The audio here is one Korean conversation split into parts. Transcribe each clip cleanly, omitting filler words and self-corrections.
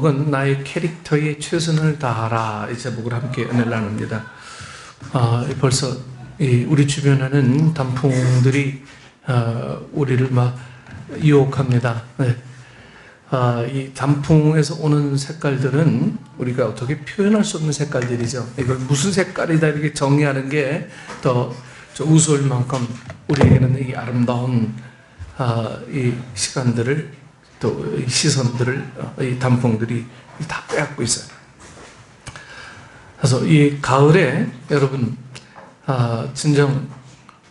제목은 나의 캐릭터에 최선을 다하라, 이 제목을 함께 은혜를 나눕니다. 벌써 우리 주변에는 단풍들이 우리를 막 유혹합니다. 네. 이 단풍에서 오는 색깔들은 우리가 어떻게 표현할 수 없는 색깔들이죠. 이걸 무슨 색깔이다 이렇게 정의하는 게 더 우스울 만큼 우리에게는 이 아름다운 이 시간들을, 또 이 시선들을 이 단풍들이 다 빼앗고 있어요. 그래서 이 가을에 여러분 진정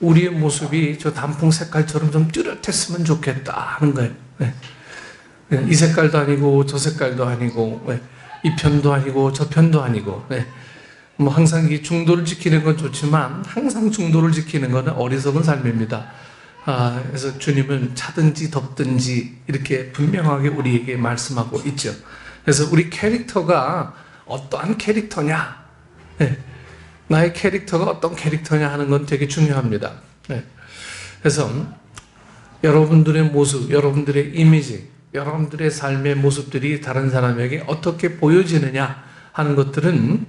우리의 모습이 저 단풍 색깔처럼 좀 뚜렷했으면 좋겠다 하는 거예요. 네. 이 색깔도 아니고 저 색깔도 아니고, 네. 이 편도 아니고 저 편도 아니고, 네. 뭐 항상 이 중도를 지키는 건 좋지만 항상 중도를 지키는 것은 어리석은 삶입니다. 그래서 주님은 차든지 덥든지 이렇게 분명하게 우리에게 말씀하고 있죠. 그래서 우리 캐릭터가 어떠한 캐릭터냐, 네. 나의 캐릭터가 어떤 캐릭터냐 하는 건 되게 중요합니다. 네. 그래서 여러분들의 모습, 여러분들의 이미지, 여러분들의 삶의 모습들이 다른 사람에게 어떻게 보여지느냐 하는 것들은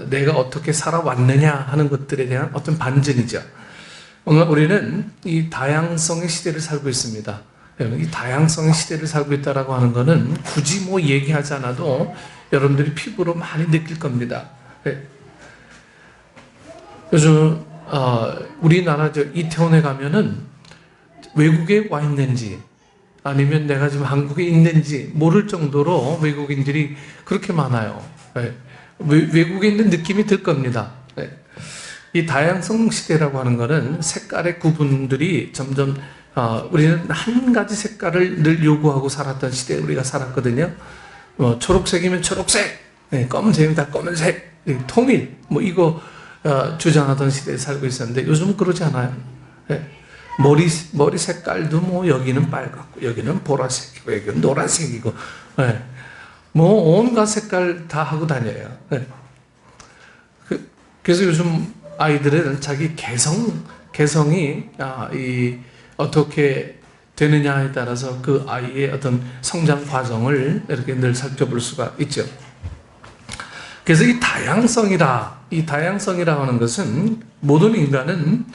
내가 어떻게 살아왔느냐 하는 것들에 대한 어떤 반증이죠. 오늘 우리는 이 다양성의 시대를 살고 있습니다. 이 다양성의 시대를 살고 있다라고 하는 것은 굳이 뭐 얘기하지 않아도 여러분들이 피부로 많이 느낄 겁니다. 네. 요즘 우리나라 이태원에 가면은 외국에 와 있는지 아니면 내가 지금 한국에 있는지 모를 정도로 외국인들이 그렇게 많아요. 네. 외국에 있는 느낌이 들 겁니다. 네. 이 다양성 시대라고 하는 것은 색깔의 구분들이 점점 우리는 한 가지 색깔을 늘 요구하고 살았던 시대에 우리가 살았거든요. 초록색이면 초록색, 네. 검은색이면 다 검은색, 통일 뭐 이거 주장하던 시대에 살고 있었는데 요즘은 그러지 않아요. 네. 머리 색깔도 뭐 여기는 빨갛고 여기는 보라색이고 여기는 노란색이고, 네. 뭐 온갖 색깔 다 하고 다녀요. 네. 그래서 요즘 아이들은 자기 개성이 어떻게 되느냐에 따라서 그 아이의 어떤 성장 과정을 이렇게 늘 살펴볼 수가 있죠. 그래서 이 다양성이라고 하는 것은 모든 인간은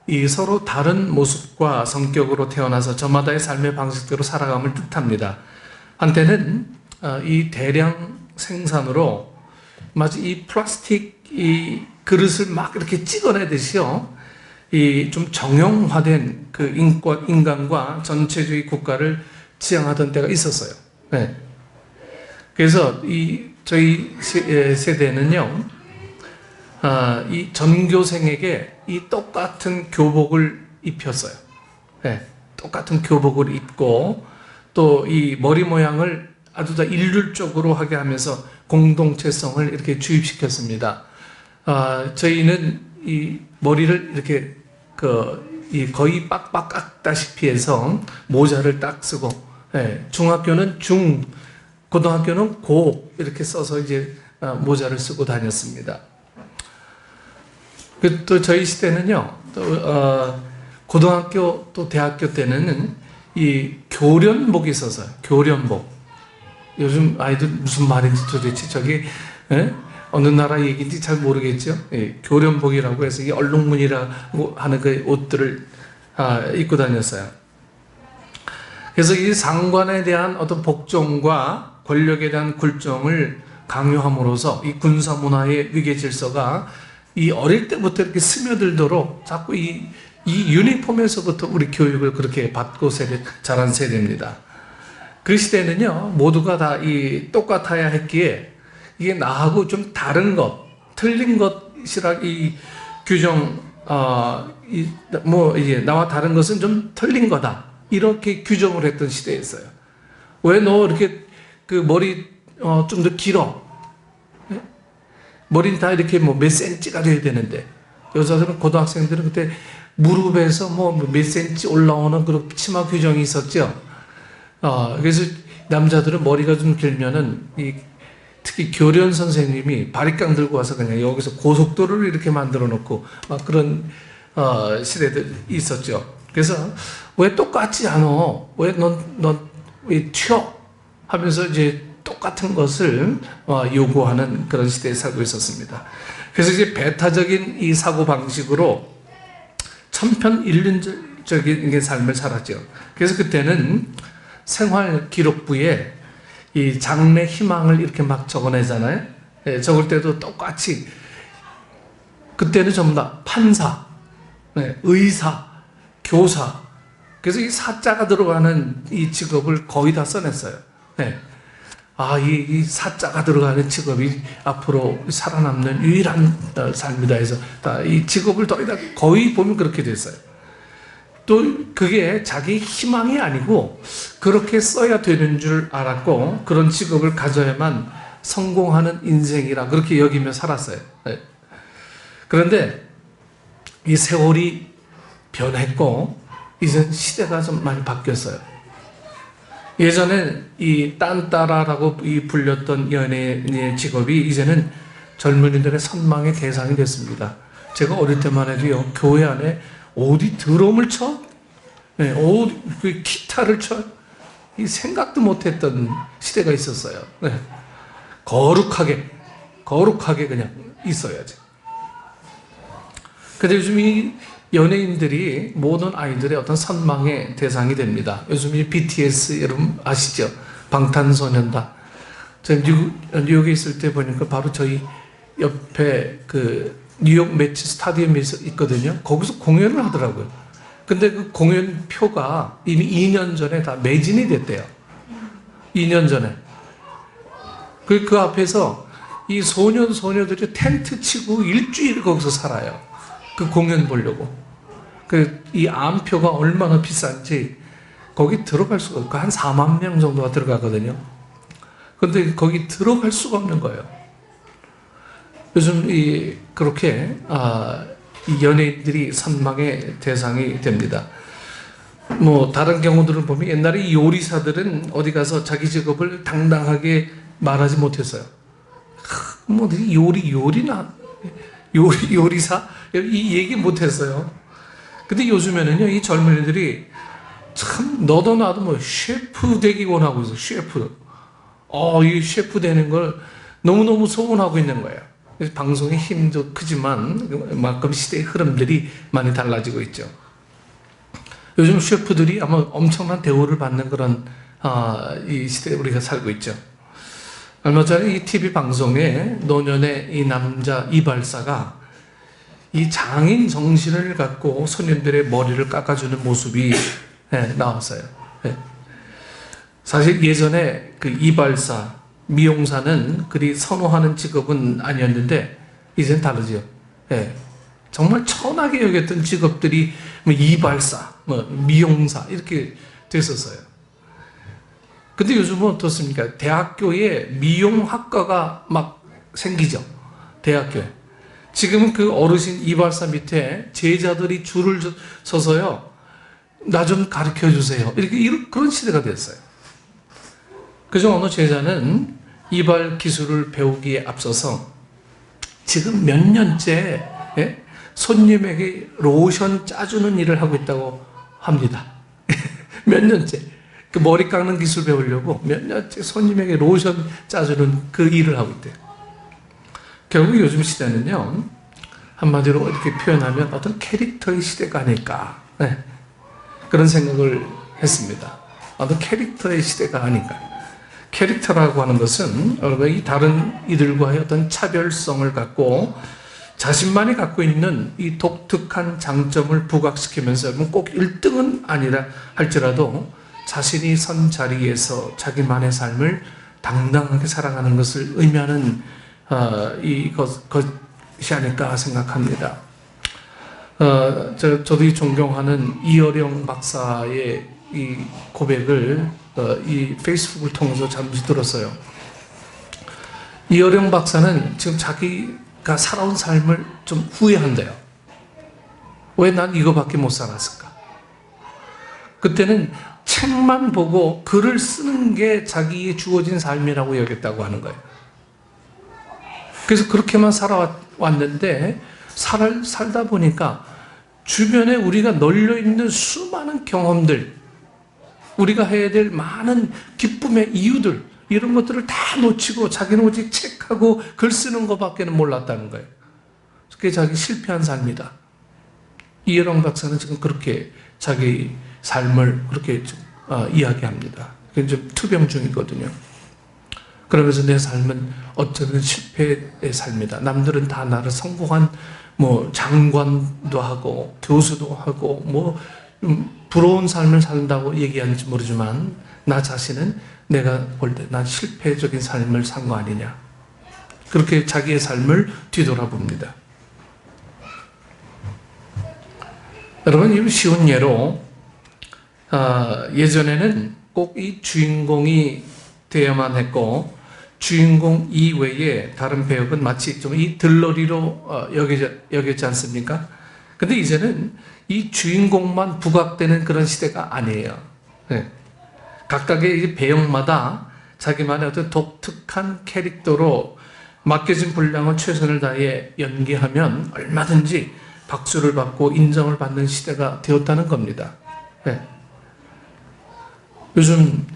이 서로 다른 모습과 성격으로 태어나서 저마다의 삶의 방식대로 살아감을 뜻합니다. 한때는 이 대량 생산으로 마치 이 플라스틱 이 그릇을 막 이렇게 찍어내듯이요, 이 좀 정형화된 그 인간과 전체주의 국가를 지향하던 때가 있었어요. 네. 그래서 저희 세대는요, 이 전교생에게 이 똑같은 교복을 입혔어요. 네. 똑같은 교복을 입고 또 이 머리 모양을 아주 다 일률적으로 하게 하면서 공동체성을 이렇게 주입시켰습니다. 저희는 이 머리를 이렇게 거의 빡빡 깎다시피 해서 모자를 딱 쓰고, 네. 중학교는 고등학교는 고 이렇게 써서 이제 모자를 쓰고 다녔습니다. 또 저희 시대는요, 고등학교 또 대학교 때는 이 교련복이 있어서요. 교련복. 요즘 아이들 무슨 말인지 도대체 저게 어느 나라 얘기인지 잘 모르겠죠. 예, 교련복이라고 해서 이 얼룩무늬라고 하는 그 옷들을 입고 다녔어요. 그래서 이 상관에 대한 어떤 복종과 권력에 대한 굴종을 강요함으로써 이 군사 문화의 위계 질서가 이 어릴 때부터 이렇게 스며들도록 자꾸 이 유니폼에서부터 우리 교육을 그렇게 받고 자란 세대입니다. 그 시대는요, 모두가 다 똑같아야 했기에 이게 나하고 좀 다른 것, 틀린 것이라 이 규정, 이제 나와 다른 것은 좀 틀린 거다, 이렇게 규정을 했던 시대였어요. 왜 너 이렇게 그 머리 좀 더 길어? 네? 머리는 다 이렇게 뭐 몇 센치가 돼야 되는데, 여자들은 고등학생들은 그때 무릎에서 뭐 몇 센치 올라오는 그런 치마 규정이 있었죠. 그래서 남자들은 머리가 좀 길면은 특히 교련 선생님이 바리깡 들고 와서 그냥 여기서 고속도로를 이렇게 만들어 놓고 막 그런 시대들이 있었죠. 그래서 왜 똑같지 않아? 왜 넌 왜 튀어? 하면서 이제 똑같은 것을 요구하는 그런 시대에 살고 있었습니다. 그래서 이제 배타적인 이 사고방식으로 천편일률적인 삶을 살았죠. 그래서 그때는 생활 기록부에 이 장래 희망을 이렇게 막 적어내잖아요. 예, 적을 때도 똑같이 그때는 전부 다 판사, 네, 의사, 교사. 그래서 이 사자가 들어가는 이 직업을 거의 다 써냈어요. 네. 이 사자가 들어가는 직업이 앞으로 살아남는 유일한 삶이다 해서 이 직업을 거의 보면 그렇게 됐어요. 또 그게 자기 희망이 아니고 그렇게 써야 되는 줄 알았고 그런 직업을 가져야만 성공하는 인생이라 그렇게 여기며 살았어요. 네. 그런데 이 세월이 변했고 이젠 시대가 좀 많이 바뀌었어요. 예전에 이 딴따라라고 불렸던 연예인의 직업이 이제는 젊은이들의 선망의 대상이 됐습니다. 제가 어릴 때만 해도요, 교회 안에 어디 드럼을 쳐? 네, 어디 기타를 쳐? 이 생각도 못했던 시대가 있었어요. 네. 거룩하게 그냥 있어야지. 근데 요즘 이 연예인들이 모든 아이들의 어떤 선망의 대상이 됩니다. 요즘 이 BTS 여러분 아시죠? 방탄소년단. 제가 뉴욕에 있을 때 보니까 바로 저희 옆에 그 뉴욕 매치 스타디움이 있거든요. 거기서 공연을 하더라고요. 근데 그 공연 표가 이미 2년 전에 다 매진이 됐대요. 2년 전에. 그 앞에서 이 소녀들이 텐트 치고 일주일 거기서 살아요. 그 공연 보려고. 이 암표가 얼마나 비싼지 거기 들어갈 수가 없고 한 4만 명 정도가 들어가거든요. 근데 거기 들어갈 수가 없는 거예요. 요즘 그렇게 이 연예인들이 선망의 대상이 됩니다. 뭐 다른 경우들을 보면 옛날에 이 요리사들은 어디 가서 자기 직업을 당당하게 말하지 못했어요. 뭐 요리사 이 얘기 못했어요. 근데 요즘에는요 이 젊은이들이 참 너도 나도 뭐 셰프 되기 원하고 있어. 셰프. 이 셰프 되는 걸 너무너무 소원하고 있는 거예요. 그래서 방송의 힘도 크지만 그만큼 시대의 흐름들이 많이 달라지고 있죠. 요즘 셰프들이 아마 엄청난 대우를 받는 그런 이 시대에 우리가 살고 있죠. 얼마 전에 이 TV 방송에 노년의 이 남자 이발사가 이 장인 정신을 갖고 손님들의 머리를 깎아주는 모습이 나왔어요. 사실 예전에 그 이발사, 미용사는 그리 선호하는 직업은 아니었는데 이젠 다르죠. 정말 천하게 여겼던 직업들이 뭐 이발사, 뭐 미용사 이렇게 됐었어요. 근데 요즘은 어떻습니까? 대학교에 미용학과가 막 생기죠. 대학교에. 지금은 그 어르신 이발사 밑에 제자들이 줄을 서서요. 나 좀 가르쳐 주세요. 그런 시대가 됐어요. 그중 어느 제자는 이발 기술을 배우기에 앞서서 지금 몇 년째 손님에게 로션 짜주는 일을 하고 있다고 합니다. 몇 년째. 그 머리 깎는 기술 배우려고 몇 년째 손님에게 로션 짜주는 그 일을 하고 있대요. 결국 요즘 시대는요, 한마디로 이렇게 표현하면 어떤 캐릭터의 시대가 아닐까. 그런 생각을 했습니다. 어떤 캐릭터의 시대가 아닐까. 캐릭터라고 하는 것은 여러분이 다른 이들과의 어떤 차별성을 갖고 자신만이 갖고 있는 이 독특한 장점을 부각시키면서 꼭 1등은 아니라 할지라도 자신이 선 자리에서 자기만의 삶을 당당하게 살아가는 것을 의미하는 것이 아닐까 생각합니다. 저도 이 존경하는 이어령 박사의 이 고백을 이 페이스북을 통해서 잠시 들었어요. 이어령 박사는 지금 자기가 살아온 삶을 좀 후회한대요. 왜 난 이거밖에 못 살았을까? 그때는 책만 보고 글을 쓰는 게 자기의 주어진 삶이라고 여겼다고 하는 거예요. 그래서 그렇게만 살아왔는데 살다 보니까 주변에 우리가 널려있는 수많은 경험들, 우리가 해야 될 많은 기쁨의 이유들, 이런 것들을 다 놓치고 자기는 오직 책하고 글 쓰는 것밖에는 몰랐다는 거예요. 그게 자기 실패한 삶이다. 이혜령 박사는 지금 그렇게 자기 삶을 그렇게 이야기합니다. 그게 좀 투병 중이거든요. 그러면서 내 삶은 어쩌면 실패의 삶이다. 남들은 다 나를 성공한 장관도 하고 교수도 하고 부러운 삶을 산다고 얘기하는지 모르지만 나 자신은 내가 볼 때 난 실패적인 삶을 산 거 아니냐. 그렇게 자기의 삶을 뒤돌아봅니다. 여러분, 이 쉬운 예로 예전에는 꼭 이 주인공이 되어야만 했고 주인공 이외에 다른 배역은 마치 좀 이 들러리로 여겨지 않습니까? 근데 이제는 이 주인공만 부각되는 그런 시대가 아니에요. 네. 각각의 이 배역마다 자기만의 어떤 독특한 캐릭터로 맡겨진 분량을 최선을 다해 연기하면 얼마든지 박수를 받고 인정을 받는 시대가 되었다는 겁니다. 네. 요즘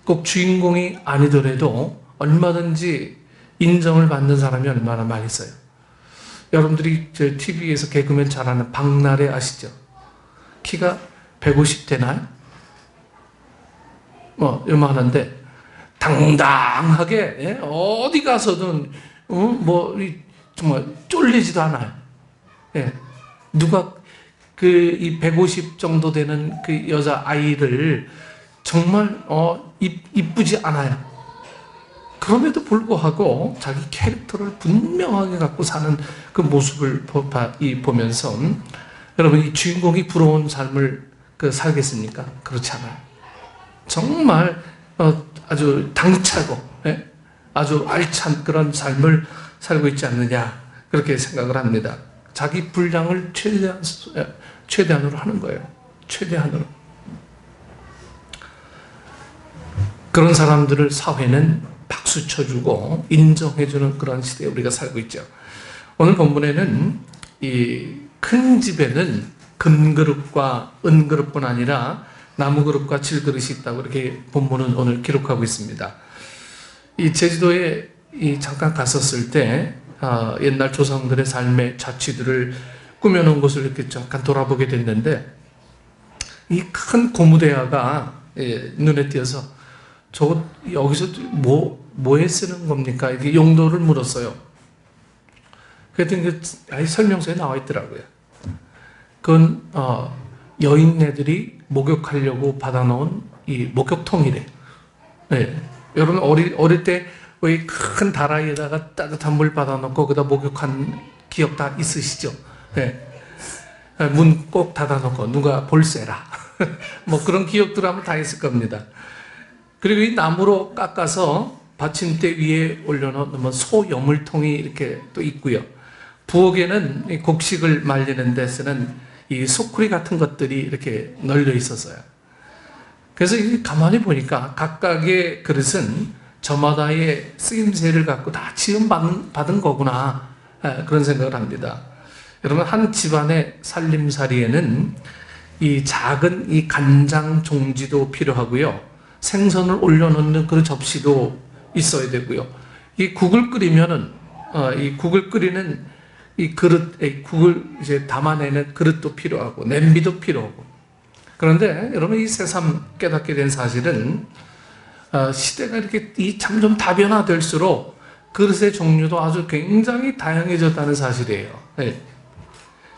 꼭 주인공이 아니더라도 얼마든지 인정을 받는 사람이 얼마나 많이 있어요. 여러분들이 저 TV에서 개그맨 잘하는 박나래 아시죠? 키가 150 되나요? 요만한데 당당하게, 예? 어디 가서든 정말 쫄리지도 않아요. 예. 누가 이 150 정도 되는 그 여자 아이를 정말 이쁘지 않아요. 그럼에도 불구하고 자기 캐릭터를 분명하게 갖고 사는 그 모습을 보면서 여러분, 이 주인공이 부러운 삶을 살겠습니까? 그렇지 않아요. 정말 아주 당차고, 예? 아주 알찬 그런 삶을 살고 있지 않느냐, 그렇게 생각을 합니다. 자기 분량을 최대한으로 하는 거예요. 최대한으로. 그런 사람들을 사회는 박수 쳐주고 인정해주는 그런 시대에 우리가 살고 있죠. 오늘 본문에는 이 큰 집에는 금그릇과 은그릇뿐 아니라 나무그릇과 질그릇이 있다고 이렇게 본문은 오늘 기록하고 있습니다. 이 제주도에 잠깐 갔었을 때 옛날 조상들의 삶의 자취들을 꾸며놓은 곳을 이렇게 잠깐 돌아보게 됐는데 이 큰 고무대야가 눈에 띄어서 여기서 뭐에 쓰는 겁니까? 이게 용도를 물었어요. 그랬더니 설명서에 나와 있더라고요. 그건 여인네들이 목욕하려고 받아놓은 이 목욕통이래. 네. 여러분 어릴 때 왜 큰 다라이에다가 따뜻한 물 받아놓고 거기다 목욕한 기억 다 있으시죠? 네. 문 꼭 닫아놓고 누가 볼세라. 그런 기억들 하면 다 있을 겁니다. 그리고 이 나무로 깎아서 받침대 위에 올려놓은 소여물통이 이렇게 또 있고요. 부엌에는 곡식을 말리는 데 쓰는 이 소쿠리 같은 것들이 이렇게 널려 있었어요. 그래서 가만히 보니까 각각의 그릇은 저마다의 쓰임새를 갖고 다 지음받은 거구나, 그런 생각을 합니다. 여러분, 한 집안의 살림살이에는 이 작은 이 간장 종지도 필요하고요. 생선을 올려놓는 그런 접시도 있어야 되고요. 이 국을 끓이면은 이 국을 끓이는 이 국을 이제 담아내는 그릇도 필요하고 냄비도 필요하고. 그런데 여러분, 이 새삼 깨닫게 된 사실은 시대가 이렇게 참 좀 다변화될수록 그릇의 종류도 아주 굉장히 다양해졌다는 사실이에요. 네.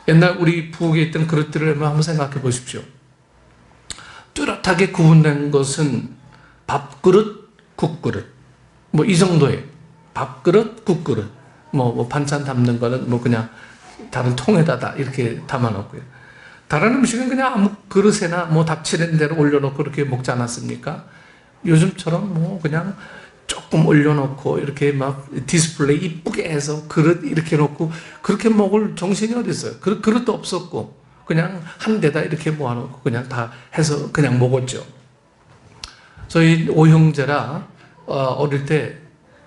옛날 우리 부엌에 있던 그릇들을 한번 생각해 보십시오. 뚜렷하게 구분된 것은 밥그릇, 국그릇, 이 정도예요. 밥그릇, 국그릇. 반찬 담는 거는 그냥 다른 통에다가 이렇게 담아놓고요. 다른 음식은 그냥 아무 그릇에나 답치는 대로 올려놓고 그렇게 먹지 않았습니까? 요즘처럼 그냥 조금 올려놓고 이렇게 디스플레이 이쁘게 해서 그릇 이렇게 놓고 그렇게 먹을 정신이 어디 있어요? 그릇도 없었고 그냥 한 대다 이렇게 모아놓고 그냥 다 해서 그냥 먹었죠. 저희 오형제라 어릴 때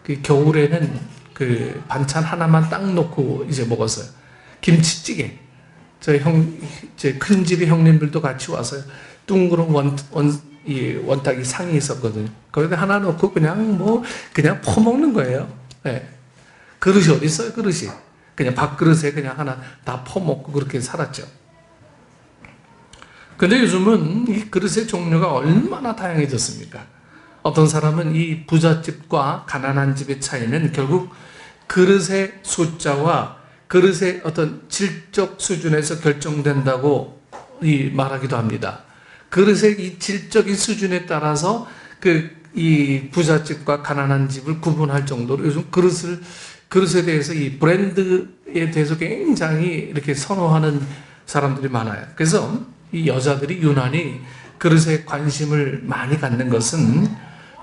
그 겨울에는 그 반찬 하나만 딱 놓고 이제 먹었어요. 김치찌개. 제 큰 집의 형님들도 같이 와서 둥그런 이 원탁이 상이 있었거든요. 거기다 하나 놓고 그냥 퍼먹는 거예요. 예. 그릇이 어디 있어요, 그릇이. 그냥 밥그릇에 그냥 하나 다 퍼먹고 그렇게 살았죠. 근데 요즘은 이 그릇의 종류가 얼마나 다양해졌습니까? 어떤 사람은 이 부잣집과 가난한 집의 차이는 결국 그릇의 숫자와 그릇의 어떤 질적 수준에서 결정된다고 말하기도 합니다. 그릇의 이 질적인 수준에 따라서 이 부잣집과 가난한 집을 구분할 정도로 요즘 그릇에 대해서 이 브랜드에 대해서 굉장히 이렇게 선호하는 사람들이 많아요. 그래서 이 여자들이 유난히 그릇에 관심을 많이 갖는 것은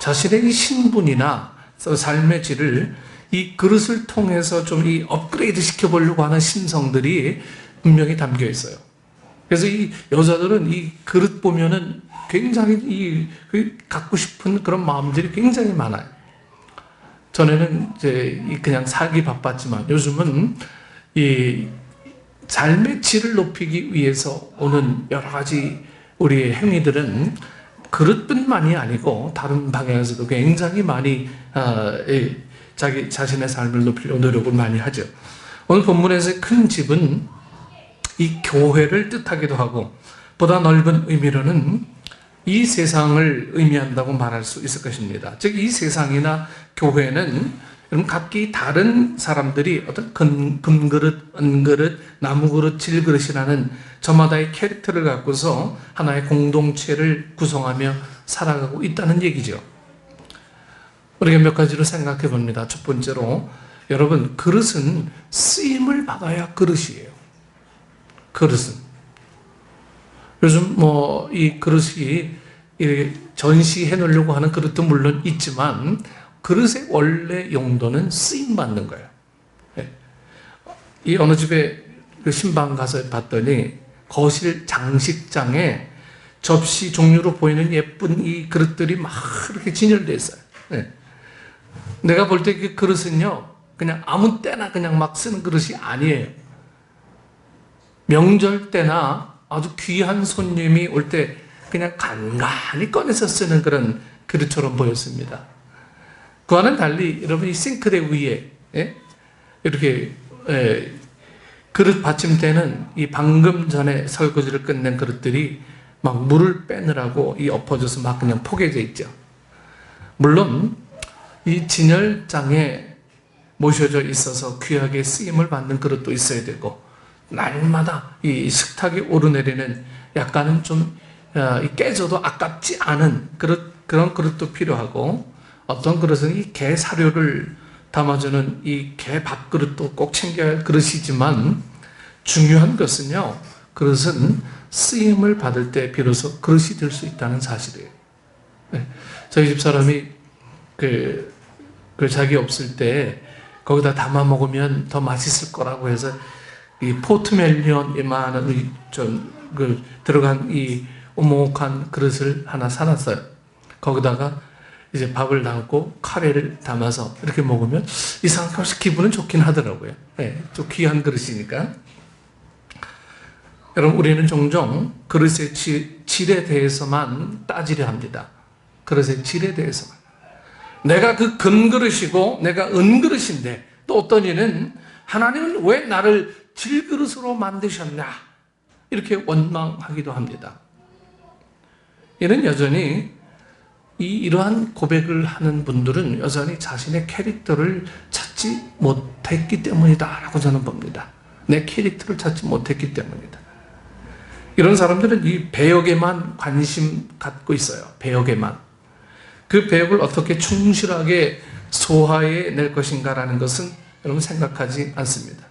자신의 이 신분이나 삶의 질을 이 그릇을 통해서 좀 이 업그레이드 시켜보려고 하는 심성들이 분명히 담겨 있어요. 그래서 이 여자들은 이 그릇 보면은 굉장히 갖고 싶은 그런 마음들이 굉장히 많아요. 전에는 이제 그냥 살기 바빴지만 요즘은 이 삶의 질을 높이기 위해서 오는 여러 가지 우리의 행위들은 그릇뿐만이 아니고 다른 방향에서도 굉장히 많이 자기 자신의 삶을 높이려고 노력을 많이 하죠. 오늘 본문에서의 큰 집은 이 교회를 뜻하기도 하고 보다 넓은 의미로는 이 세상을 의미한다고 말할 수 있을 것입니다. 즉 이 세상이나 교회는 여러분 각기 다른 사람들이 어떤 금그릇, 은그릇, 나무그릇, 질그릇이라는 저마다의 캐릭터를 갖고서 하나의 공동체를 구성하며 살아가고 있다는 얘기죠. 우리가 몇 가지로 생각해 봅니다. 첫 번째로 여러분 그릇은 쓰임을 받아야 그릇이에요. 그릇은 요즘 이 그릇이 전시해 놓으려고 하는 그릇도 물론 있지만 그릇의 원래 용도는 쓰임 받는 거예요. 이 어느 집에 신방 가서 봤더니 거실 장식장에 접시 종류로 보이는 예쁜 이 그릇들이 막 이렇게 진열되어 있어요. 내가 볼 때 그 그릇은요 그냥 아무 때나 그냥 막 쓰는 그릇이 아니에요. 명절 때나 아주 귀한 손님이 올 때 그냥 간간히 꺼내서 쓰는 그런 그릇처럼 보였습니다. 그와는 달리 여러분 이 싱크대 위에 이렇게 그릇 받침대는 이 방금 전에 설거지를 끝낸 그릇들이 막 물을 빼느라고 엎어져서 막 그냥 포개져 있죠. 물론 이 진열장에 모셔져 있어서 귀하게 쓰임을 받는 그릇도 있어야 되고 날마다 이 식탁에 오르내리는 약간은 좀 깨져도 아깝지 않은 그런 그릇도 필요하고 어떤 그릇은 이 개 사료를 담아주는 이 개 밥그릇도 꼭 챙겨야 할 그릇이지만 중요한 것은요 그릇은 쓰임을 받을 때 비로소 그릇이 될 수 있다는 사실이에요. 저희 집 사람이 자기 없을 때 거기다 담아 먹으면 더 맛있을 거라고 해서 이 포트멜리온 이만한 들어간 이 오목한 그릇을 하나 사놨어요. 거기다가 이제 밥을 담고 카레를 담아서 이렇게 먹으면 이상하게 기분은 좋긴 하더라고요. 좀 귀한 그릇이니까. 여러분 우리는 종종 그릇의 질에 대해서만 따지려 합니다. 그릇의 질에 대해서만. 내가 그 금그릇이고 내가 은그릇인데 또 어떤 이는 하나님은 왜 나를 질그릇으로 만드셨냐 이렇게 원망하기도 합니다. 이는 여전히 이러한 고백을 하는 분들은 여전히 자신의 캐릭터를 찾지 못했기 때문이다라고 저는 봅니다. 내 캐릭터를 찾지 못했기 때문이다. 이런 사람들은 이 배역에만 관심 갖고 있어요. 배역에만. 그 배역을 어떻게 충실하게 소화해 낼 것인가라는 것은 여러분 생각하지 않습니다.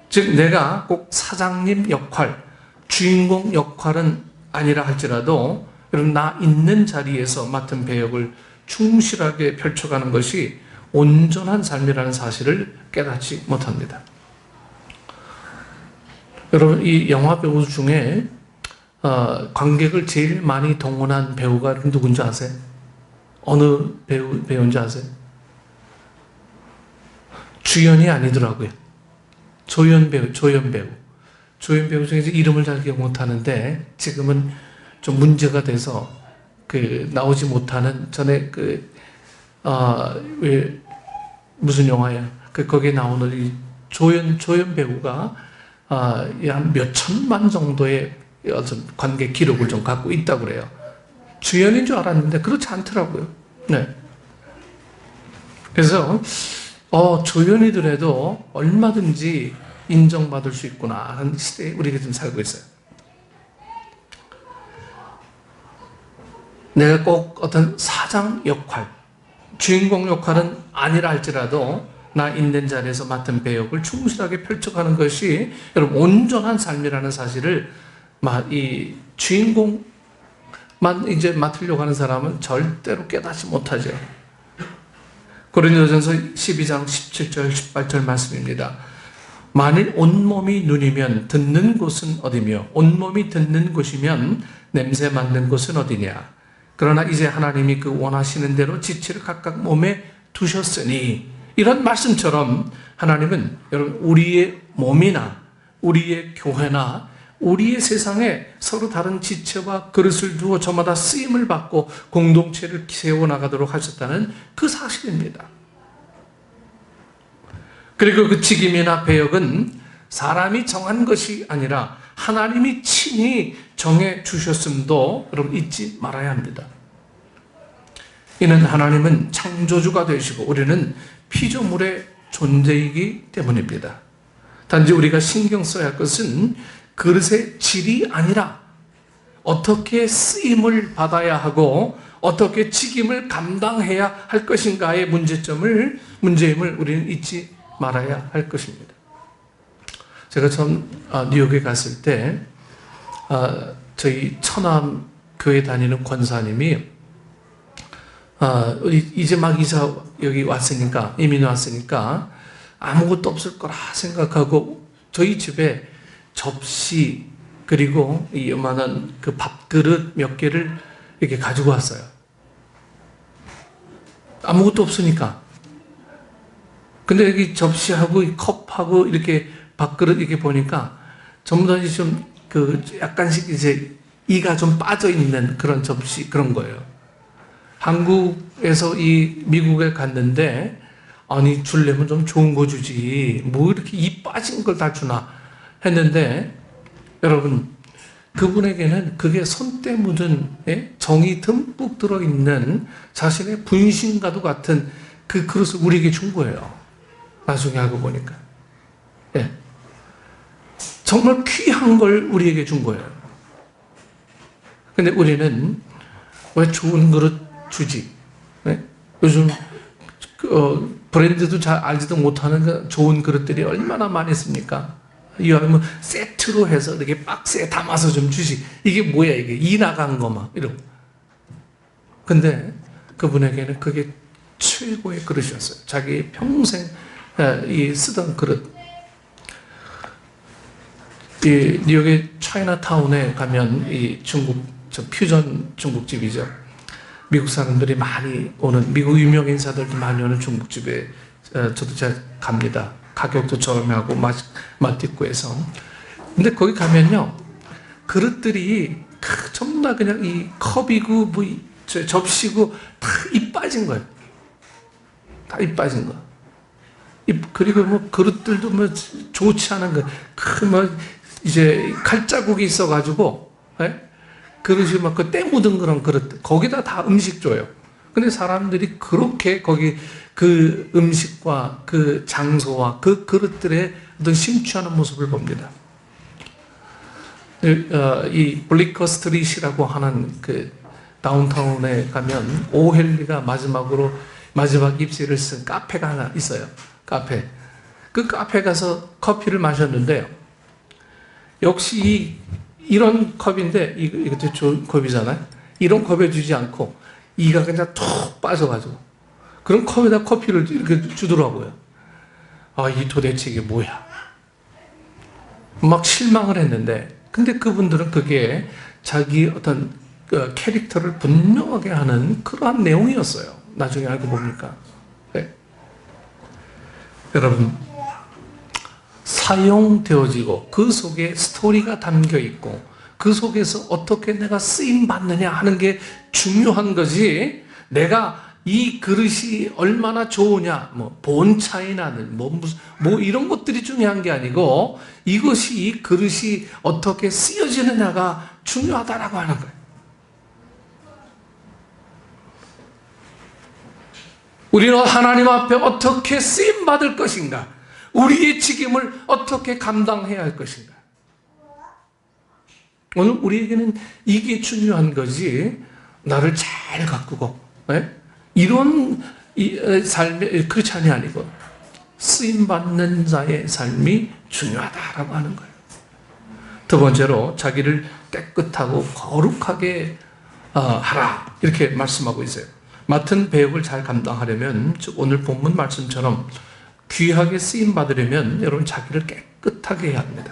즉 내가 꼭 사장님 역할, 주인공 역할은 아니라 할지라도 여러분 나 있는 자리에서 맡은 배역을 충실하게 펼쳐가는 것이 온전한 삶이라는 사실을 깨닫지 못합니다. 여러분 이 영화 배우 중에 관객을 제일 많이 동원한 배우가 누군지 아세요? 어느 배우인지 아세요? 주연이 아니더라고요. 조연 배우 중에서 이름을 잘 기억 못하는데 지금은 좀 문제가 돼서 나오지 못하는 전에 왜 무슨 영화야? 거기에 나오는 이 조연 배우가 한 몇 천만 정도의 어떤 관객 기록을 좀 갖고 있다고 그래요. 주연인 줄 알았는데 그렇지 않더라고요. 네. 그래서 조연이더라도 얼마든지 인정받을 수 있구나 하는 시대에 우리가 지금 살고 있어요. 내가 꼭 어떤 사장 역할, 주인공 역할은 아니라 할지라도 나 있는 자리에서 맡은 배역을 충실하게 펼쳐가는 것이 여러분 온전한 삶이라는 사실을 이 주인공만 이제 맡으려고 하는 사람은 절대로 깨닫지 못하죠. 고린도전서 12장 17절 18절 말씀입니다. 만일 온몸이 눈이면 듣는 곳은 어디며 온몸이 듣는 곳이면 냄새 맡는 곳은 어디냐. 그러나 이제 하나님이 그 원하시는 대로 지체를 각각 몸에 두셨으니, 이런 말씀처럼 하나님은 여러분 우리의 몸이나 우리의 교회나 우리의 세상에 서로 다른 지체와 그릇을 두어 저마다 쓰임을 받고 공동체를 세워나가도록 하셨다는 그 사실입니다. 그리고 그 직임이나 배역은 사람이 정한 것이 아니라 하나님이 친히 정해 주셨음도 여러분 잊지 말아야 합니다. 이는 하나님은 창조주가 되시고 우리는 피조물의 존재이기 때문입니다. 단지 우리가 신경 써야 할 것은 그릇의 질이 아니라 어떻게 쓰임을 받아야 하고 어떻게 직임을 감당해야 할 것인가의 문제임을 우리는 잊지 말아야 할 것입니다. 제가 처음 뉴욕에 갔을 때 저희 처남 교회 다니는 권사님이 이제 막 이사 여기 왔으니까, 이민 왔으니까 아무것도 없을 거라 생각하고 저희 집에 접시 그리고 이 요만한 그 밥그릇 몇 개를 이렇게 가지고 왔어요. 아무것도 없으니까. 근데 여기 접시하고 이 컵하고 이렇게 밥그릇 이렇게 보니까 전부 다 좀 약간씩 이제 이가 좀 빠져 있는 그런 접시, 그런 거예요. 한국에서 미국에 갔는데, 아니, 주려면 좀 좋은 거 주지. 뭐 이렇게 이 빠진 걸 다 주나 했는데, 여러분, 그분에게는 그게 손때 묻은 정이 듬뿍 들어있는 자신의 분신과도 같은 그 그릇을 우리에게 준 거예요. 나중에 알고 보니까. 예. 정말 귀한 걸 우리에게 준 거예요. 근데 우리는 왜 좋은 그릇 주지? 네? 요즘 브랜드도 잘 알지도 못하는 좋은 그릇들이 얼마나 많이 있습니까? 이왕이면 세트로 해서 이렇게 박스에 담아서 좀 주지. 이게 뭐야, 이게 이 나간 거 막 이러고. 근데 그분에게는 그게 최고의 그릇이었어요. 자기 평생 쓰던 그릇. 이 뉴욕의 차이나타운에 가면 이 퓨전 중국집이죠. 미국 사람들이 많이 오는, 미국 유명 인사들도 많이 오는 중국집에 저도 잘 갑니다. 가격도 저렴하고 맛있고 해서. 근데 거기 가면요, 그릇들이 전부 다 그냥 이 컵이고 뭐 접시고 다 입 빠진 거예요. 다 입 빠진 거. 그리고 뭐 그릇들도 뭐 좋지 않은 거, 이제 칼자국이 있어가지고, 그릇이 막 때 묻은 그런 그릇, 거기다 다 음식 줘요. 근데 사람들이 그렇게 거기 그 음식과 그 장소와 그 그릇들에 어떤 심취하는 모습을 봅니다. 이 블리커 스트릿이라고 하는 그 다운타운에 가면 오헬리가 마지막 입시를 쓴 카페가 하나 있어요. 카페. 그 카페 가서 커피를 마셨는데요. 역시 이런 컵인데, 이것도 좋은 컵이잖아요. 이런 컵에 주지 않고 이가 그냥 툭 빠져가지고 그런 컵에다 커피를 이렇게 주더라고요. 이 도대체 이게 뭐야? 막 실망을 했는데, 근데 그분들은 그게 자기 어떤 캐릭터를 분명하게 하는 그러한 내용이었어요. 나중에 알고 보니까. 네. 여러분, 사용되어지고 그 속에 스토리가 담겨 있고 그 그 속에서 어떻게 내가 쓰임 받느냐 하는 게 중요한 거지. 내가 이 그릇이 얼마나 좋으냐, 뭐 본 차이 나는 뭐 이런 것들이 중요한 게 아니고 이것이 이 그릇이 어떻게 쓰여지느냐가 중요하다라고 하는 거예요. 우리는 하나님 앞에 어떻게 쓰임 받을 것인가? 우리의 책임을 어떻게 감당해야 할 것인가? 오늘 우리에게는 이게 중요한 거지. 나를 잘 가꾸고 이런 삶의 크리스찬이 아니고 쓰임 받는 자의 삶이 중요하다라고 하는 거예요. 두 번째로 자기를 깨끗하고 거룩하게 하라 이렇게 말씀하고 있어요. 맡은 배역을 잘 감당하려면 즉 오늘 본문 말씀처럼 귀하게 쓰임 받으려면 여러분 자기를 깨끗하게 해야 합니다.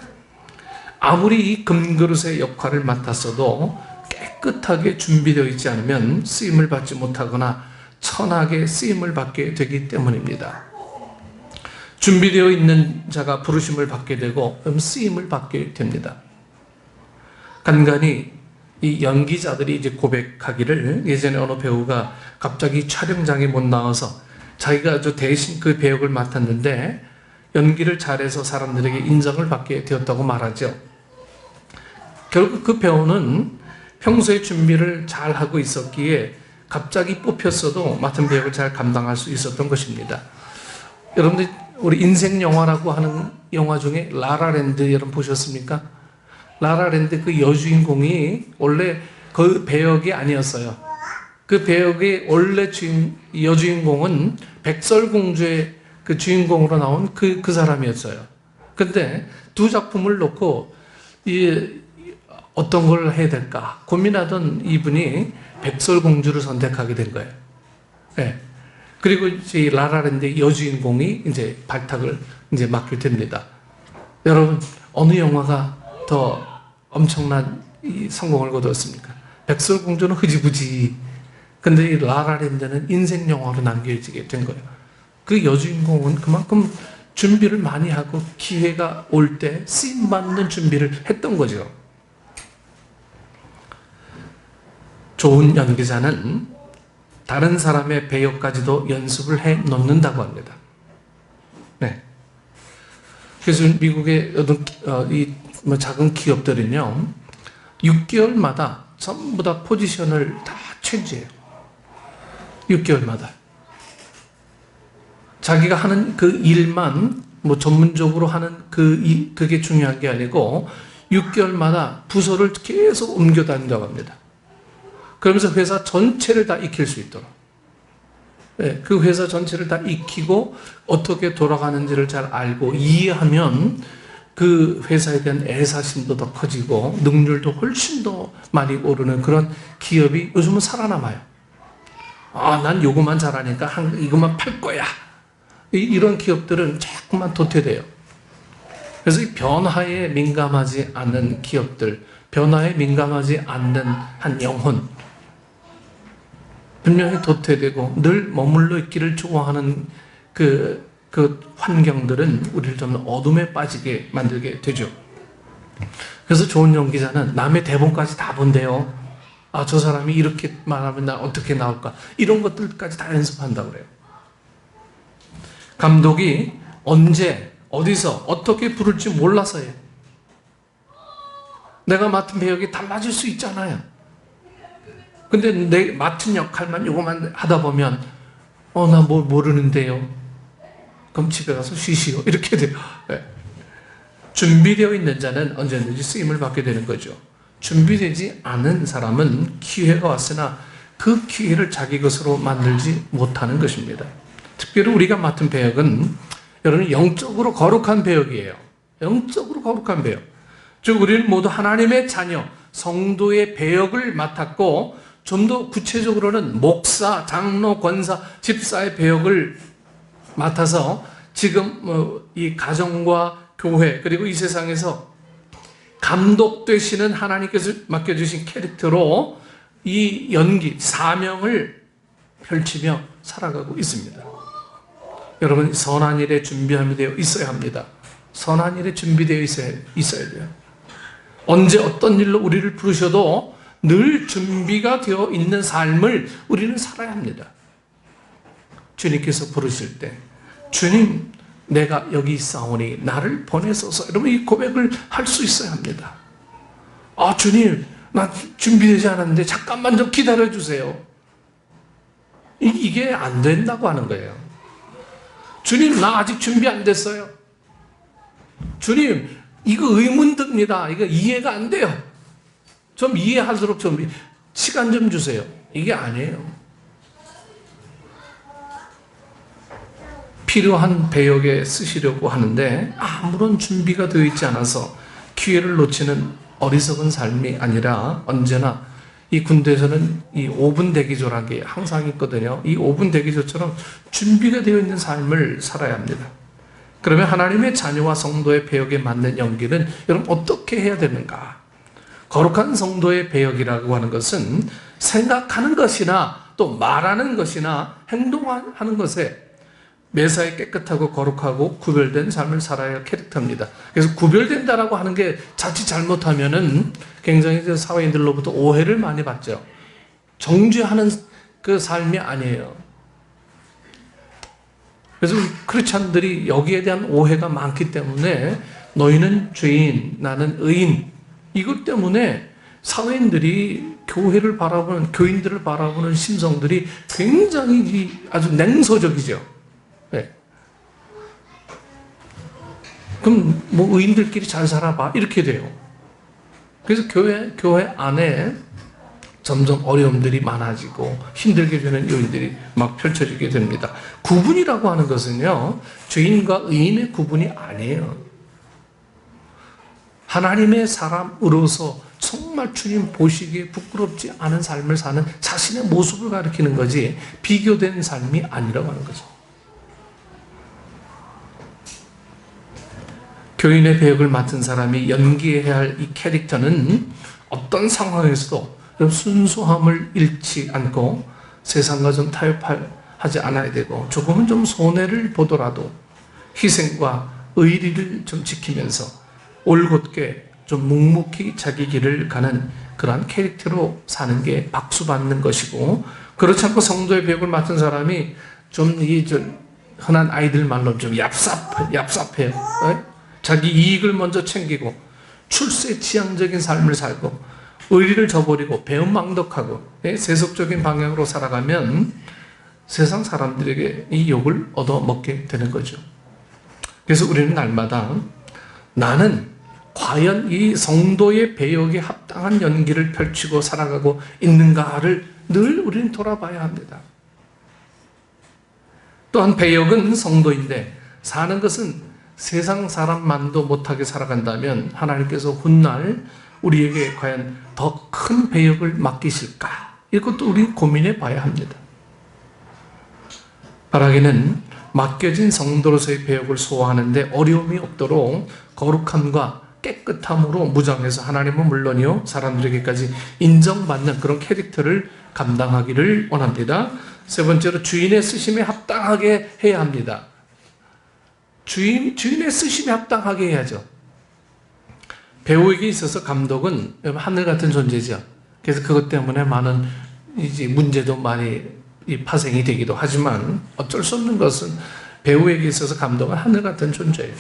아무리 이 금그릇의 역할을 맡았어도 깨끗하게 준비되어 있지 않으면 쓰임을 받지 못하거나 천하게 쓰임을 받게 되기 때문입니다. 준비되어 있는 자가 부르심을 받게 되고 쓰임을 받게 됩니다. 간간히 이 연기자들이 이제 고백하기를, 예전에 어느 배우가 갑자기 촬영장에 못 나와서 자기가 대신 그 배역을 맡았는데 연기를 잘해서 사람들에게 인정을 받게 되었다고 말하죠. 결국 그 배우는 평소에 준비를 잘 하고 있었기에 갑자기 뽑혔어도 맡은 배역을 잘 감당할 수 있었던 것입니다. 여러분들 우리 인생 영화라고 하는 영화 중에 라라랜드 여러분 보셨습니까? 라라랜드 그 여주인공이 원래 그 배역이 아니었어요. 그 배역의 원래 여주인공은 백설공주의 그 주인공으로 나온 그 사람이었어요. 근데 두 작품을 놓고 어떤 걸 해야 될까 고민하던 이분이 백설공주를 선택하게 된 거예요. 네. 그리고 이제 라라랜드 여주인공이 이제 발탁을 이제 맡게 됩니다. 여러분 어느 영화가 더 엄청난 성공을 거두었습니까? 백설공주는 흐지부지. 근데 이 라라랜드는 인생 영화로 남겨지게 된 거예요. 그 여주인공은 그만큼 준비를 많이 하고 기회가 올 때 쓰임받는 준비를 했던 거죠. 좋은 연기자는 다른 사람의 배역까지도 연습을 해 놓는다고 합니다. 네. 그래서 미국의 어떤 작은 기업들은요, 6개월마다 전부 다 포지션을 다 체인지해요. 6개월마다. 자기가 하는 그 일만 전문적으로 하는 그게 중요한 게 아니고 6개월마다 부서를 계속 옮겨 다닌다고 합니다. 그러면서 회사 전체를 다 익힐 수 있도록. 네, 그 회사 전체를 다 익히고 어떻게 돌아가는지를 잘 알고 이해하면 그 회사에 대한 애사심도 더 커지고 능률도 훨씬 더 많이 오르는 그런 기업이 요즘은 살아남아요. 난 요것만 잘하니까 이것만 팔 거야. 이런 기업들은 자꾸만 도태돼요. 그래서 이 변화에 민감하지 않는 기업들, 변화에 민감하지 않는 한 영혼, 분명히 도태되고 늘 머물러 있기를 좋아하는 그 환경들은 우리를 좀 어둠에 빠지게 만들게 되죠. 그래서 좋은 연기자는 남의 대본까지 다 본대요. 저 사람이 이렇게 말하면 나 어떻게 나올까? 이런 것들까지 다 연습한다고 그래요. 감독이 언제, 어디서, 어떻게 부를지 몰라서요. 내가 맡은 배역이 달라질 수 있잖아요. 근데 내 맡은 역할만 요거만 하다 보면 나 뭘 모르는데요. 그럼 집에 가서 쉬시오. 이렇게 돼요. 네. 준비되어 있는 자는 언제든지 쓰임을 받게 되는 거죠. 준비되지 않은 사람은 기회가 왔으나 그 기회를 자기 것으로 만들지 못하는 것입니다. 특별히 우리가 맡은 배역은 여러분 영적으로 거룩한 배역이에요. 영적으로 거룩한 배역. 즉 우리는 모두 하나님의 자녀, 성도의 배역을 맡았고 좀 더 구체적으로는 목사, 장로, 권사, 집사의 배역을 맡아서 지금 이 가정과 교회 그리고 이 세상에서 감독되시는 하나님께서 맡겨주신 캐릭터로 이 연기, 사명을 펼치며 살아가고 있습니다. 여러분 선한 일에 준비하며 되어 있어야 합니다. 선한 일에 준비되어 있어야 돼요. 언제 어떤 일로 우리를 부르셔도 늘 준비가 되어 있는 삶을 우리는 살아야 합니다. 주님께서 부르실 때 주님 내가 여기 있사오니 나를 보내소서, 이러면 이 고백을 할 수 있어야 합니다. 아 주님 나 준비되지 않았는데 잠깐만 좀 기다려주세요. 이게 안 된다고 하는 거예요. 주님 나 아직 준비 안 됐어요. 주님 이거 의문 듭니다. 이거 이해가 안 돼요. 좀 이해하도록 좀 시간 좀 주세요. 이게 아니에요. 필요한 배역에 쓰시려고 하는데 아무런 준비가 되어 있지 않아서 기회를 놓치는 어리석은 삶이 아니라, 언제나 이 군대에서는 이 5분 대기조라는 게 항상 있거든요. 이 5분 대기조처럼 준비가 되어 있는 삶을 살아야 합니다. 그러면 하나님의 자녀와 성도의 배역에 맞는 연기는 여러분 어떻게 해야 되는가? 거룩한 성도의 배역이라고 하는 것은 생각하는 것이나 또 말하는 것이나 행동하는 것에 매사에 깨끗하고 거룩하고 구별된 삶을 살아야 할 캐릭터입니다. 그래서 구별된다라고 하는 게 자칫 잘못하면은 굉장히 사회인들로부터 오해를 많이 받죠. 정죄하는 그 삶이 아니에요. 그래서 크리스찬들이 여기에 대한 오해가 많기 때문에 너희는 죄인, 나는 의인, 이것 때문에 사회인들이 교회를 바라보는, 교인들을 바라보는 심성들이 굉장히 아주 냉소적이죠. 네. 그럼 뭐 의인들끼리 잘 살아봐 이렇게 돼요. 그래서 교회 안에 점점 어려움들이 많아지고 힘들게 되는 요인들이 막 펼쳐지게 됩니다. 구분이라고 하는 것은요, 죄인과 의인의 구분이 아니에요. 하나님의 사람으로서 정말 주님 보시기에 부끄럽지 않은 삶을 사는 자신의 모습을 가리키는 거지 비교된 삶이 아니라고 하는 거죠. 교인의 배역을 맡은 사람이 연기해야 할 이 캐릭터는 어떤 상황에서도 순수함을 잃지 않고 세상과 좀 타협하지 않아야 되고, 조금은 좀 손해를 보더라도 희생과 의리를 좀 지키면서 올곧게 좀 묵묵히 자기 길을 가는 그러한 캐릭터로 사는 게 박수받는 것이고, 그렇지 않고 성도의 배역을 맡은 사람이 좀 흔한 아이들 말로 좀 얍삽해요. 자기 이익을 먼저 챙기고 출세지향적인 삶을 살고 의리를 저버리고 배은망덕하고 세속적인 방향으로 살아가면 세상 사람들에게 이 욕을 얻어먹게 되는 거죠. 그래서 우리는 날마다 나는 과연 이 성도의 배역에 합당한 연기를 펼치고 살아가고 있는가를 늘 우리는 돌아봐야 합니다. 또한 배역은 성도인데 사는 것은 세상 사람만도 못하게 살아간다면 하나님께서 훗날 우리에게 과연 더 큰 배역을 맡기실까? 이것도 우리 고민해 봐야 합니다. 바라기는 맡겨진 성도로서의 배역을 소화하는데 어려움이 없도록 거룩함과 깨끗함으로 무장해서 하나님은 물론이요 사람들에게까지 인정받는 그런 캐릭터를 감당하기를 원합니다. 세 번째로 주인의 쓰심에 합당하게 해야 합니다. 주인의 쓰심에 합당하게 해야죠. 배우에게 있어서 감독은 하늘 같은 존재죠. 그래서 그것 때문에 많은 이제 문제도 많이 파생이 되기도 하지만 어쩔 수 없는 것은 배우에게 있어서 감독은 하늘 같은 존재예요.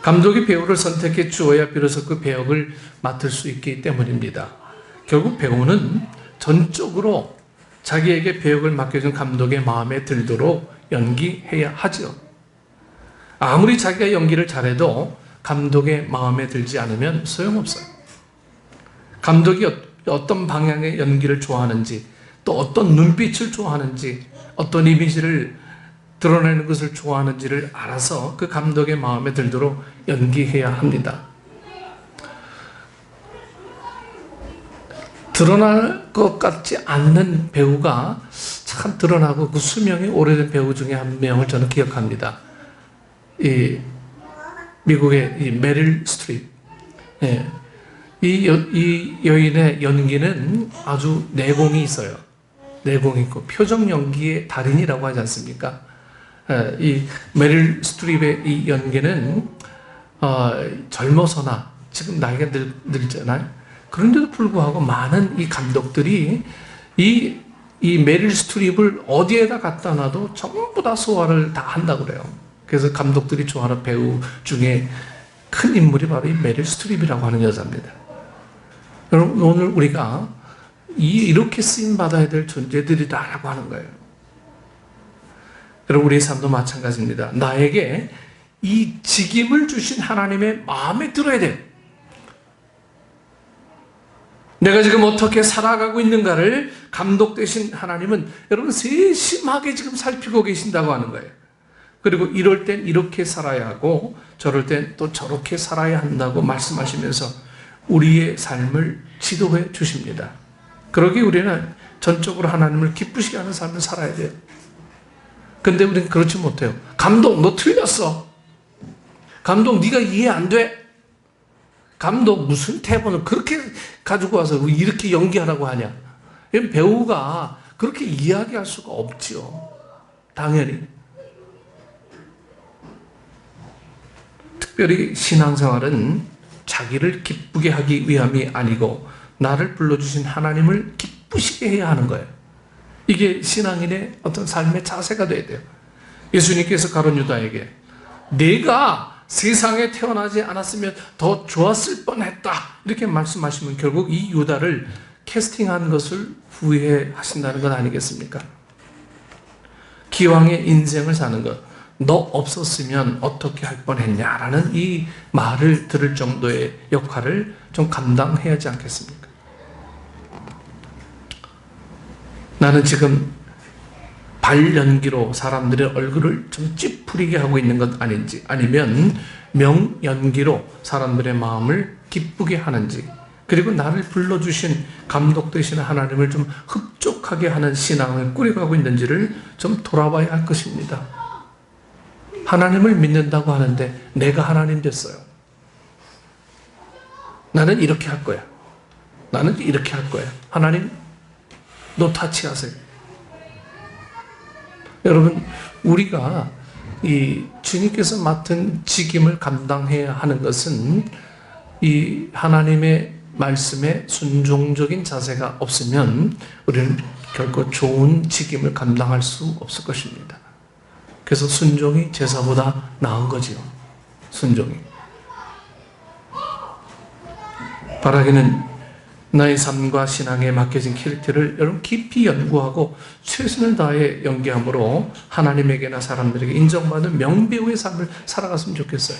감독이 배우를 선택해 주어야 비로소 그 배역을 맡을 수 있기 때문입니다. 결국 배우는 전적으로 자기에게 배역을 맡겨준 감독의 마음에 들도록 연기해야 하죠. 아무리 자기가 연기를 잘해도 감독의 마음에 들지 않으면 소용없어요. 감독이 어떤 방향의 연기를 좋아하는지, 또 어떤 눈빛을 좋아하는지, 어떤 이미지를 드러내는 것을 좋아하는지를 알아서 그 감독의 마음에 들도록 연기해야 합니다. 드러날 것 같지 않는 배우가 참 드러나고 그 수명이 오래된 배우 중에 한 명을 저는 기억합니다. 미국의 이 메릴 스트립. 예. 이 여인의 연기는 아주 내공이 있어요. 내공이 있고 표정 연기의 달인이라고 하지 않습니까? 이 메릴 스트립의 이 연기는 젊어서나 지금 나이가 늘잖아요. 그런데도 불구하고 많은 이 감독들이 이 메릴 스트립을 어디에다 갖다 놔도 전부 다 소화를 다 한다고 그래요. 그래서 감독들이 좋아하는 배우 중에 큰 인물이 바로 이 메릴 스트립이라고 하는 여자입니다. 여러분, 오늘 우리가 이렇게 쓰임받아야 될 존재들이다라고 하는 거예요. 여러분, 우리의 삶도 마찬가지입니다. 나에게 이 직임을 주신 하나님의 마음에 들어야 돼요. 내가 지금 어떻게 살아가고 있는가를 감독 되신 하나님은 여러분 세심하게 지금 살피고 계신다고 하는 거예요. 그리고 이럴 땐 이렇게 살아야 하고 저럴 땐 또 저렇게 살아야 한다고 말씀하시면서 우리의 삶을 지도해 주십니다. 그러기 우리는 전적으로 하나님을 기쁘시게 하는 삶을 살아야 돼요. 근데 우리는 그렇지 못해요. 감독, 너 틀렸어. 감독, 네가 이해 안 돼. 감독, 무슨 태본을 그렇게 가지고 와서 이렇게 연기하라고 하냐. 배우가 그렇게 이야기할 수가 없죠. 당연히. 특별히 신앙생활은 자기를 기쁘게 하기 위함이 아니고 나를 불러주신 하나님을 기쁘시게 해야 하는 거예요. 이게 신앙인의 어떤 삶의 자세가 돼야 돼요. 예수님께서 가룟 유다에게 내가 세상에 태어나지 않았으면 더 좋았을 뻔했다 이렇게 말씀하시면 결국 이 유다를 캐스팅한 것을 후회하신다는 건 아니겠습니까? 기왕의 인생을 사는 것, 너 없었으면 어떻게 할 뻔했냐라는 이 말을 들을 정도의 역할을 좀 감당해야 하지 않겠습니까? 나는 지금 발연기로 사람들의 얼굴을 좀 찌푸리게 하고 있는 것 아닌지, 아니면 명연기로 사람들의 마음을 기쁘게 하는지, 그리고 나를 불러주신 감독 되시는 하나님을 좀 흡족하게 하는 신앙을 꾸려가고 있는지를 좀 돌아봐야 할 것입니다. 하나님을 믿는다고 하는데 내가 하나님 됐어요. 나는 이렇게 할 거야. 나는 이렇게 할 거야. 하나님, 너 타치하세요. 여러분, 우리가 이 주님께서 맡은 직임을 감당해야 하는 것은 이 하나님의 말씀에 순종적인 자세가 없으면 우리는 결코 좋은 직임을 감당할 수 없을 것입니다. 그래서 순종이 제사보다 나은 거지요. 순종이. 바라기는 나의 삶과 신앙에 맡겨진 캐릭터를 여러분 깊이 연구하고 최선을 다해 연기함으로 하나님에게나 사람들에게 인정받는 명배우의 삶을 살아갔으면 좋겠어요.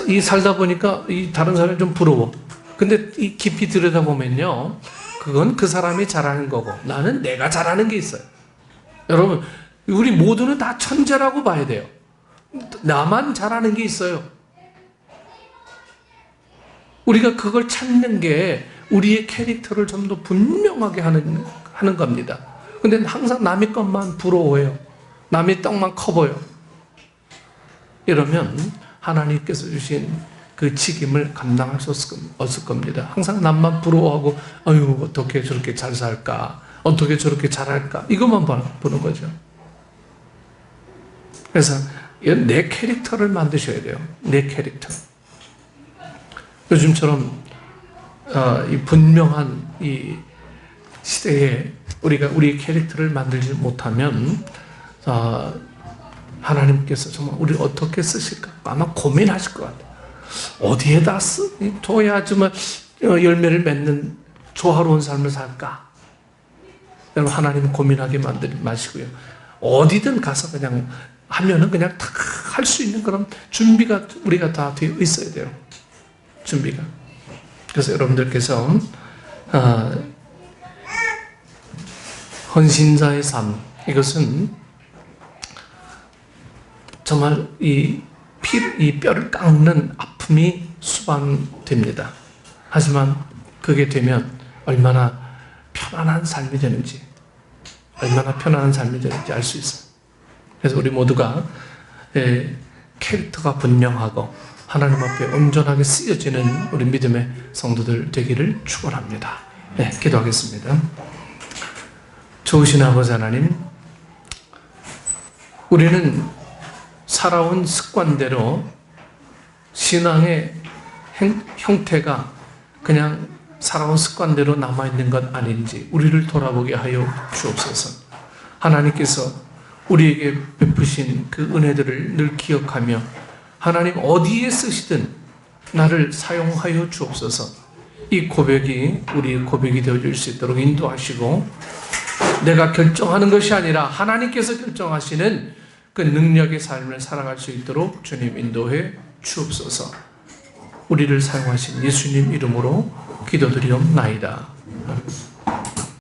이 살다 보니까 이 다른 사람이 좀 부러워. 근데 이 깊이 들여다보면요, 그건 그 사람이 잘하는 거고 나는 내가 잘하는 게 있어요. 여러분, 우리 모두는 다 천재라고 봐야 돼요. 나만 잘하는 게 있어요. 우리가 그걸 찾는 게 우리의 캐릭터를 좀 더 분명하게 하는 겁니다. 근데 항상 남의 것만 부러워해요. 남의 떡만 커 보여. 이러면 하나님께서 주신 그 직임을 감당할 수 없을 겁니다. 항상 남만 부러워하고 아유 어떻게 저렇게 잘 살까, 어떻게 저렇게 잘할까, 이것만 보는 거죠. 그래서 내 캐릭터를 만드셔야 돼요. 내 캐릭터. 요즘처럼 이 분명한 이 시대에 우리가 우리의 캐릭터를 만들지 못하면 하나님께서 정말 우리를 어떻게 쓰실까 아마 고민하실 것 같아요. 어디에다 둬야 정말 열매를 맺는 조화로운 삶을 살까? 여러분, 하나님은 고민하게 만들지 마시고요. 어디든 가서 그냥 하면은 그냥 다 할 수 있는 그런 준비가 우리가 다 되어 있어야 돼요. 준비가. 그래서 여러분들께서 헌신자의 삶, 이것은 정말 이 뼈를 깎는 아픔이 수반됩니다. 하지만 그게 되면 얼마나 편안한 삶이 되는지, 얼마나 편안한 삶이 되는지 알 수 있어요. 그래서 우리 모두가 캐릭터가 분명하고 하나님 앞에 온전하게 쓰여지는 우리 믿음의 성도들 되기를 축원합니다. 네, 기도하겠습니다. 좋으신 아버지 하나님, 우리는 살아온 습관대로 신앙의 형태가 그냥 살아온 습관대로 남아있는 것 아닌지 우리를 돌아보게 하여 주옵소서. 하나님께서 우리에게 베푸신 그 은혜들을 늘 기억하며 하나님 어디에 쓰시든 나를 사용하여 주옵소서. 이 고백이 우리의 고백이 되어줄 수 있도록 인도하시고, 내가 결정하는 것이 아니라 하나님께서 결정하시는 그 능력의 삶을 살아갈 수 있도록 주님 인도해 주옵소서. 우리를 사용하신 예수님 이름으로 기도드리옵나이다. 아멘.